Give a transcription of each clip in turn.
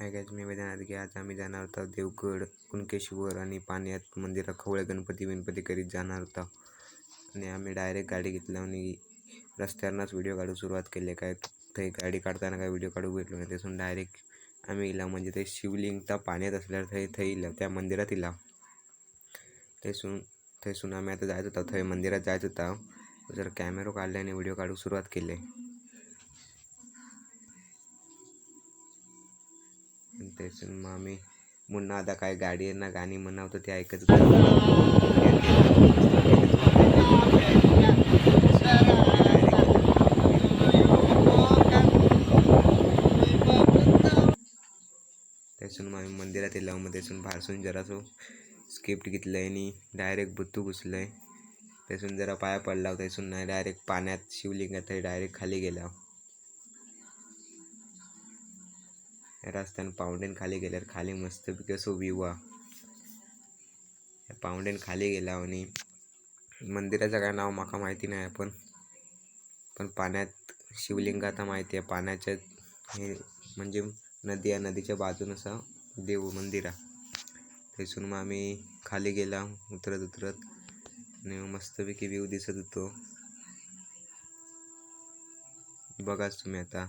Hi guys, मी वेदांत की आज आम्ही जाणार होतो देवगड, कुणकेश्वर आणि पाण्यात मंदिरात खवळे गणपती करीत जाणार होता. आणि आम्ही डायरेक्ट गाडी घेतली आणि रस्त्यावरच व्हिडिओ काढू सुरुवात केली. काय थंय गाडी काढताना काय व्हिडिओ काढू भेटलो नाही. त्यासून डायरेक्ट आम्ही इला म्हणजे ते शिवलिंग तर पाण्यात असल्यावर थंय इला त्या मंदिरात इला. थंयसून आम्ही आता जायचं होता, थंय मंदिरात जायचं होता. जर कॅमेरा काढले आणि व्हिडिओ काढू सुरुवात केली. त्यासून मग आम्ही मुन्ना आता काय गाडीना गाणी म्हणावतं ते ऐकत त्यासून मग आम्ही मंदिरात येलो. मग त्यासून बाहेरसून जरासं स्किप्ट घेतलं आणि डायरेक्ट बुत्तू घुसलंय. त्यासून जरा पाया पडला. त्यासून नाही डायरेक्ट पाण्यात शिवलिंगात डायरेक्ट खाली गेला. रस्त्यानं पावंड्यान खाली गेल्यावर खाली मस्तपैकी असं व्ह्यू पावंड्यान खाली गेला. आणि मंदिराचं काय नाव माका माहिती नाही, पण पाण्यात शिवलिंग आता माहिती आहे. पाण्याच्या हे म्हणजे नदी आहे, नदीच्या बाजून असा देव मंदिर आहे. त्यासून मग आम्ही खाली गेला उतरत आणि मस्तपैकी व्ह्यू दिसत होतो. बघाच तुम्ही आता.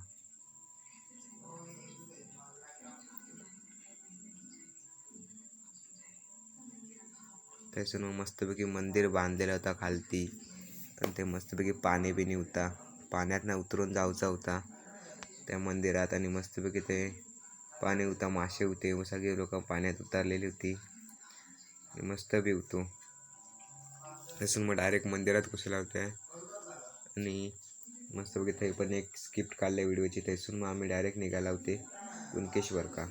त्यासून मस्तपैकी मंदिर बांधलेला होता खालती. आणि ते मस्तपैकी पाणी बिनी होता. पाण्यात ना उतरून जायचा होता त्या मंदिरात. आणि मस्तपैकी ते पाणी होता, मासे होते व सगळे लोक पाण्यात उतरलेली होती. मस्त बी होतो. त्यासून मग डायरेक्ट मंदिरात घुसला होत्या. आणि मस्तपैकी ते पण एक स्किप्ट काढले व्हिडिओची. त्यासून मग आम्ही डायरेक्ट निघाला होते कुणकेश्वर का.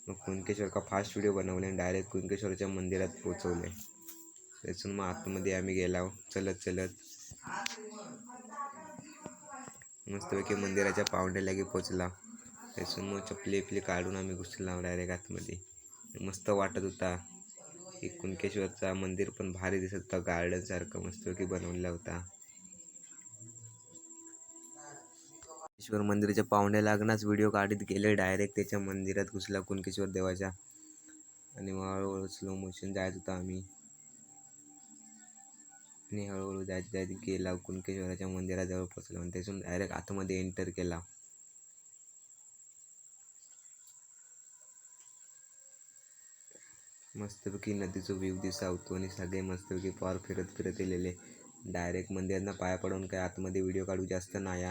मग कुणकेश्वर का फास्ट व्हिडिओ बनवले आणि डायरेक्ट कुणकेश्वरच्या मंदिरात पोचवले. त्यासून मग आतमध्ये आम्ही गेला चलत मस्तपैकी मंदिराच्या पावंड्यालागी पोचला. त्यासून मग चपली काढून आम्ही घुसला डायरेक्ट आतमध्ये. मस्त वाटत होता. एक कुणकेश्वरचा मंदिर पण भारी दिसत होता, गार्डन सारखं मस्तपैकी बनवलेला होता. कुणकेश्वर मंदिराच्या पावंड्या लागणारच व्हिडिओ काढत गेले. डायरेक्ट त्याच्या मंदिरात घुसला कुणकेश्वर देवाच्या. आणि मग हळूहळू स्लो मोशन जायचं होतं आम्ही. आणि हळूहळू जायत गेला कुणकेश्वराच्या मंदिराजवळ पोचला. आणि त्यातून डायरेक्ट आतमध्ये एंटर केला. मस्तपैकी नदीचा व्ह्यू दिसा होतो. आणि सगळे मस्तपैकी पार फिरत येलेले. डायरेक्ट मंदिरांना पाया पडून काय आतमध्ये व्हिडिओ काढू जास्त नाही.